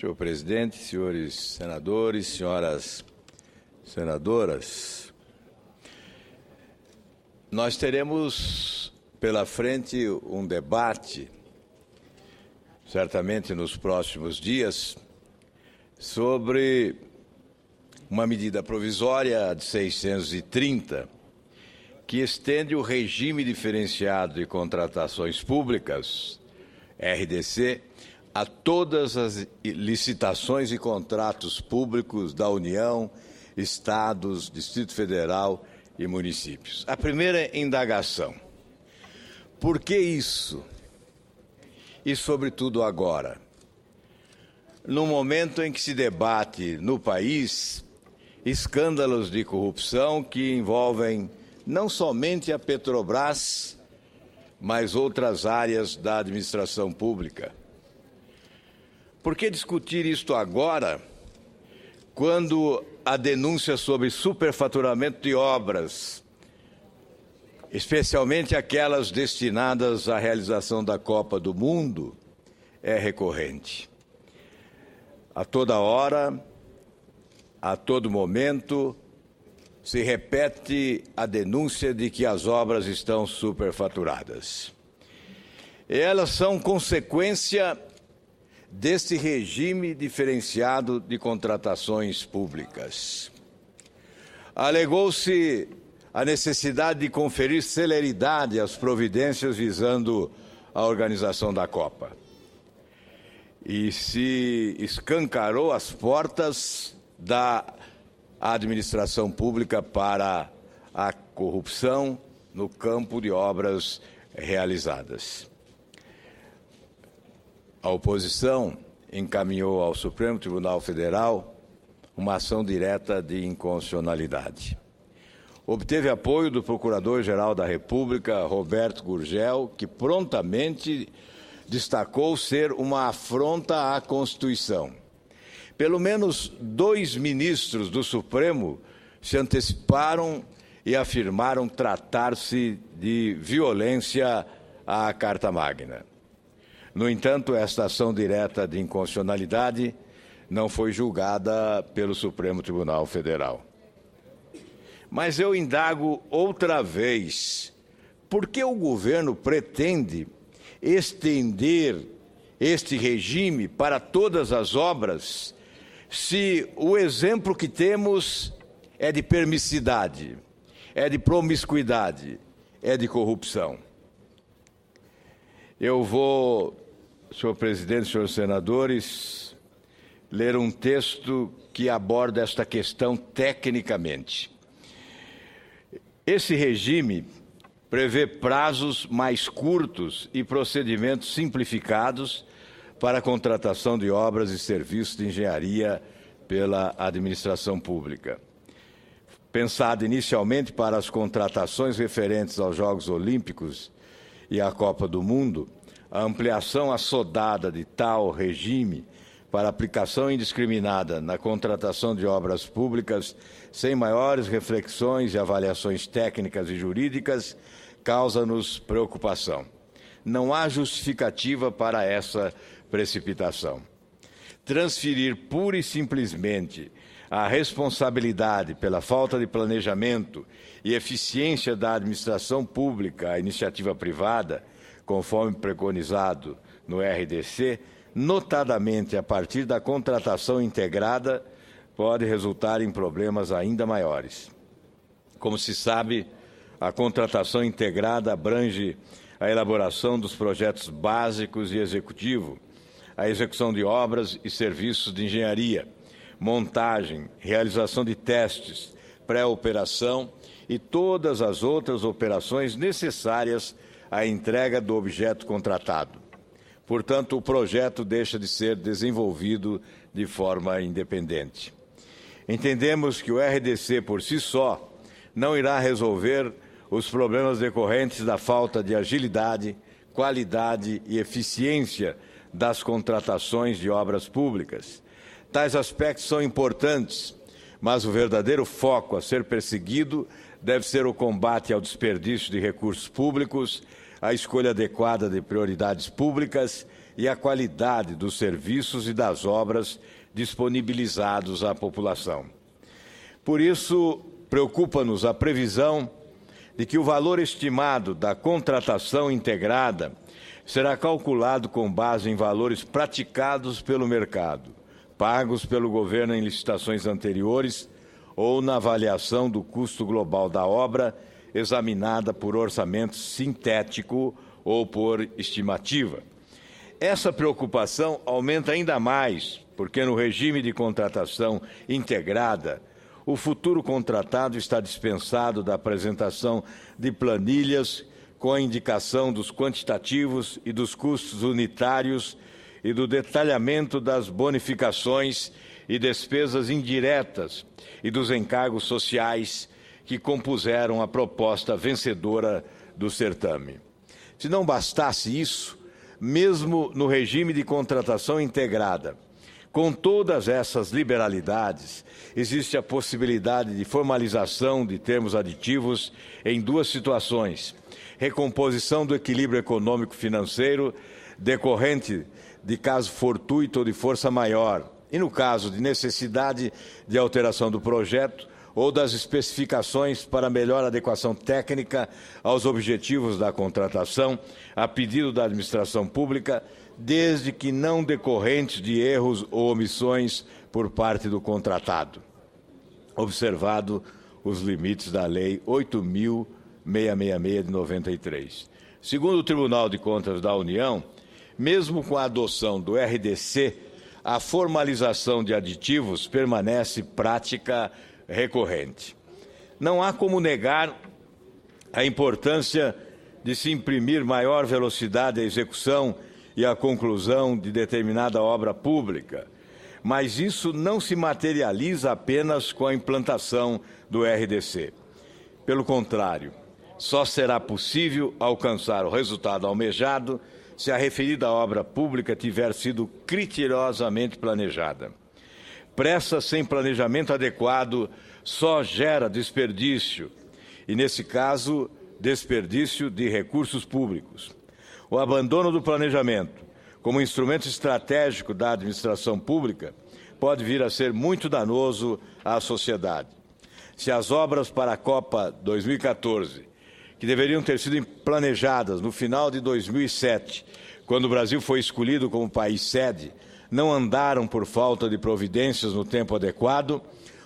senhor presidente, senhores senadores, senhoras senadoras, nós teremos pela frente um debate, certamente nos próximos dias, sobre uma medida provisória de 630, que estende o regime diferenciado de contratações públicas, RDC, a todas as licitações e contratos públicos da União, Estados, Distrito Federal e municípios. A primeira indagação: por que isso? E, sobretudo, agora, no momento em que se debate no país escândalos de corrupção que envolvem não somente a Petrobras, mas outras áreas da administração pública. Por que discutir isto agora, quando a denúncia sobre superfaturamento de obras, especialmente aquelas destinadas à realização da Copa do Mundo, é recorrente? A toda hora, a todo momento, se repete a denúncia de que as obras estão superfaturadas. E elas são consequência deste regime diferenciado de contratações públicas. Alegou-se a necessidade de conferir celeridade às providências visando a organização da Copa. E se escancarou as portas da administração pública para a corrupção no campo de obras realizadas. A oposição encaminhou ao Supremo Tribunal Federal uma ação direta de inconstitucionalidade. Obteve apoio do Procurador-Geral da República, Roberto Gurgel, que prontamente destacou ser uma afronta à Constituição. Pelo menos 2 ministros do Supremo se anteciparam e afirmaram tratar-se de violência à Carta Magna. No entanto, esta ação direta de inconstitucionalidade não foi julgada pelo Supremo Tribunal Federal. Mas eu indago outra vez: por que o governo pretende estender este regime para todas as obras, se o exemplo que temos é de permissividade, é de promiscuidade, é de corrupção? Eu vou, senhor presidente, senhores senadores, ler um texto que aborda esta questão tecnicamente. Esse regime prevê prazos mais curtos e procedimentos simplificados para a contratação de obras e serviços de engenharia pela administração pública. Pensado inicialmente para as contratações referentes aos Jogos Olímpicos e à Copa do Mundo, a ampliação assodada de tal regime para aplicação indiscriminada na contratação de obras públicas, sem maiores reflexões e avaliações técnicas e jurídicas, causa-nos preocupação. Não há justificativa para essa precipitação. Transferir pura e simplesmente a responsabilidade pela falta de planejamento e eficiência da administração pública à iniciativa privada, conforme preconizado no RDC, notadamente a partir da contratação integrada, pode resultar em problemas ainda maiores. Como se sabe, a contratação integrada abrange a elaboração dos projetos básicos e executivo, a execução de obras e serviços de engenharia, montagem, realização de testes, pré-operação e todas as outras operações necessárias à entrega do objeto contratado. Portanto, o projeto deixa de ser desenvolvido de forma independente. Entendemos que o RDC, por si só, não irá resolver os problemas decorrentes da falta de agilidade, qualidade e eficiência das contratações de obras públicas. Tais aspectos são importantes, mas o verdadeiro foco a ser perseguido deve ser o combate ao desperdício de recursos públicos, a escolha adequada de prioridades públicas e a qualidade dos serviços e das obras disponibilizados à população. Por isso, preocupa-nos a previsão de que o valor estimado da contratação integrada será calculado com base em valores praticados pelo mercado, pagos pelo governo em licitações anteriores ou na avaliação do custo global da obra, examinada por orçamento sintético ou por estimativa. Essa preocupação aumenta ainda mais, porque no regime de contratação integrada, o futuro contratado está dispensado da apresentação de planilhas com a indicação dos quantitativos e dos custos unitários e do detalhamento das bonificações e despesas indiretas e dos encargos sociais que compuseram a proposta vencedora do certame. Se não bastasse isso, mesmo no regime de contratação integrada, com todas essas liberalidades, existe a possibilidade de formalização de termos aditivos em duas situações: recomposição do equilíbrio econômico-financeiro decorrente de caso fortuito ou de força maior, e no caso de necessidade de alteração do projeto ou das especificações para melhor adequação técnica aos objetivos da contratação, a pedido da administração pública, desde que não decorrentes de erros ou omissões por parte do contratado, observado os limites da Lei 8.666 de 93. Segundo o Tribunal de Contas da União, mesmo com a adoção do RDC, a formalização de aditivos permanece prática recorrente. Não há como negar a importância de se imprimir maior velocidade à execução e à conclusão de determinada obra pública, mas isso não se materializa apenas com a implantação do RDC. Pelo contrário, só será possível alcançar o resultado almejado se a referida obra pública tiver sido criteriosamente planejada. Pressa sem planejamento adequado só gera desperdício, e, nesse caso, desperdício de recursos públicos. O abandono do planejamento, como instrumento estratégico da administração pública, pode vir a ser muito danoso à sociedade. Se as obras para a Copa 2014, que deveriam ter sido planejadas no final de 2007, quando o Brasil foi escolhido como país sede, não andaram por falta de providências no tempo adequado,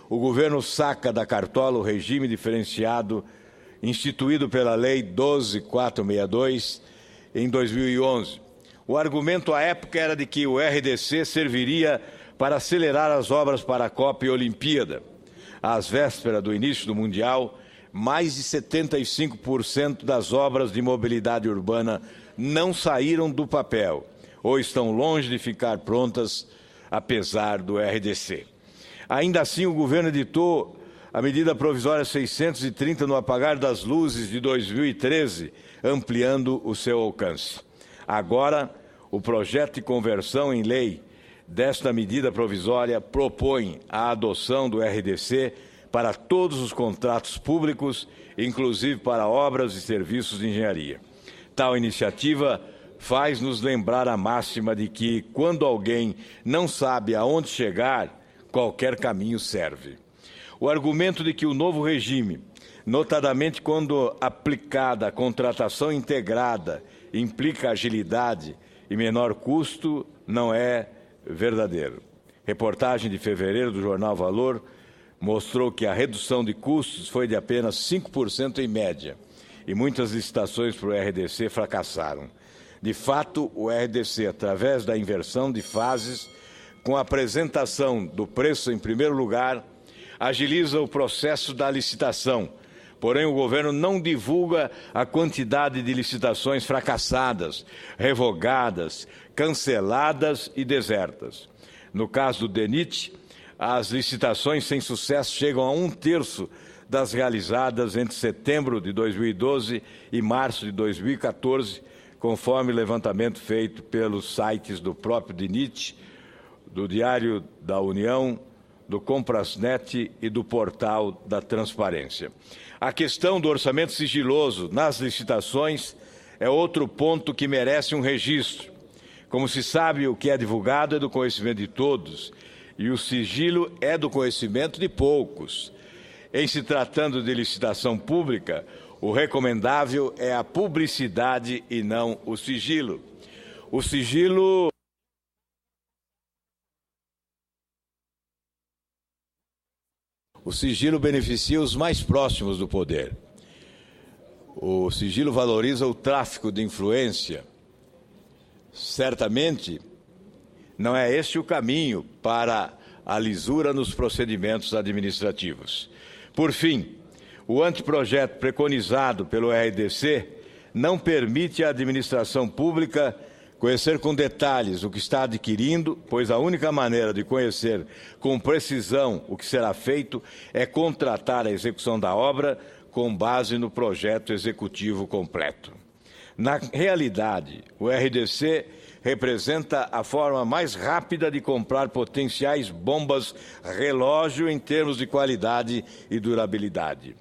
o governo saca da cartola o regime diferenciado instituído pela Lei 12.462 em 2011. O argumento à época era de que o RDC serviria para acelerar as obras para a Copa e Olimpíada. Às vésperas do início do Mundial, mais de 75% das obras de mobilidade urbana não saíram do papel ou estão longe de ficar prontas, apesar do RDC. Ainda assim, o governo editou a medida provisória 630 no apagar das luzes de 2013, ampliando o seu alcance. Agora, o projeto de conversão em lei desta medida provisória propõe a adoção do RDC para todos os contratos públicos, inclusive para obras e serviços de engenharia. Tal iniciativa faz-nos lembrar a máxima de que, quando alguém não sabe aonde chegar, qualquer caminho serve. O argumento de que o novo regime, notadamente quando aplicada a contratação integrada, implica agilidade e menor custo, não é verdadeiro. Reportagem de fevereiro do jornal Valor mostrou que a redução de custos foi de apenas 5% em média, e muitas licitações para o RDC fracassaram. De fato, o RDC, através da inversão de fases, com a apresentação do preço em primeiro lugar, agiliza o processo da licitação. Porém, o governo não divulga a quantidade de licitações fracassadas, revogadas, canceladas e desertas. No caso do DENIT, as licitações sem sucesso chegam a 1/3 das realizadas entre setembro de 2012 e março de 2014, conforme levantamento feito pelos sites do próprio DENIT, do Diário da União, do Comprasnet e do Portal da Transparência. A questão do orçamento sigiloso nas licitações é outro ponto que merece um registro. Como se sabe, o que é divulgado é do conhecimento de todos e o sigilo é do conhecimento de poucos. Em se tratando de licitação pública, o recomendável é a publicidade e não o sigilo. O sigilo beneficia os mais próximos do poder. O sigilo valoriza o tráfico de influência. Certamente, não é este o caminho para a lisura nos procedimentos administrativos. Por fim, o anteprojeto preconizado pelo RDC não permite à administração pública conhecer com detalhes o que está adquirindo, pois a única maneira de conhecer com precisão o que será feito é contratar a execução da obra com base no projeto executivo completo. Na realidade, o RDC representa a forma mais rápida de comprar potenciais bombas relógio em termos de qualidade e durabilidade.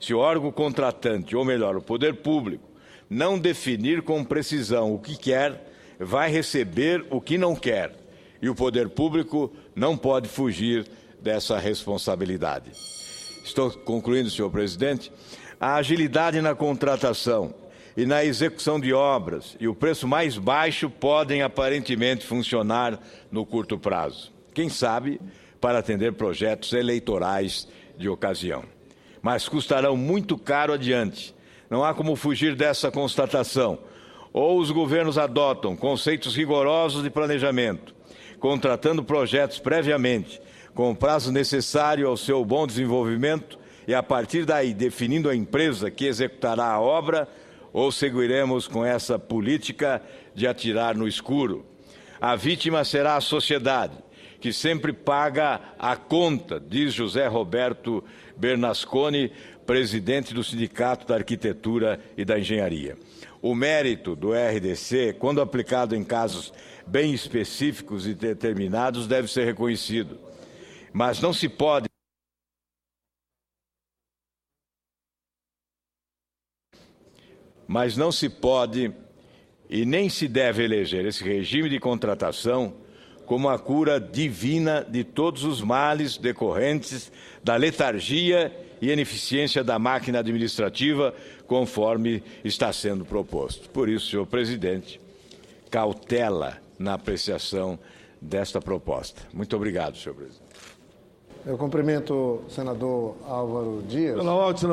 Se o órgão contratante, ou melhor, o poder público, não definir com precisão o que quer, vai receber o que não quer. E o poder público não pode fugir dessa responsabilidade. Estou concluindo, senhor presidente. A agilidade na contratação e na execução de obras e o preço mais baixo podem aparentemente funcionar no curto prazo. Quem sabe para atender projetos eleitorais de ocasião. Mas custarão muito caro adiante. Não há como fugir dessa constatação. Ou os governos adotam conceitos rigorosos de planejamento, contratando projetos previamente, com o prazo necessário ao seu bom desenvolvimento e, a partir daí, definindo a empresa que executará a obra, ou seguiremos com essa política de atirar no escuro. A vítima será a sociedade, que sempre paga a conta, diz José Roberto Bernasconi, presidente do Sindicato da Arquitetura e da Engenharia. O mérito do RDC, quando aplicado em casos bem específicos e determinados, deve ser reconhecido. Mas não se pode e nem se deve eleger esse regime de contratação como a cura divina de todos os males decorrentes da letargia e ineficiência da máquina administrativa, conforme está sendo proposto. Por isso, senhor presidente, cautela na apreciação desta proposta. Muito obrigado, senhor presidente. Eu cumprimento o senador Álvaro Dias. Pela ordem, senador.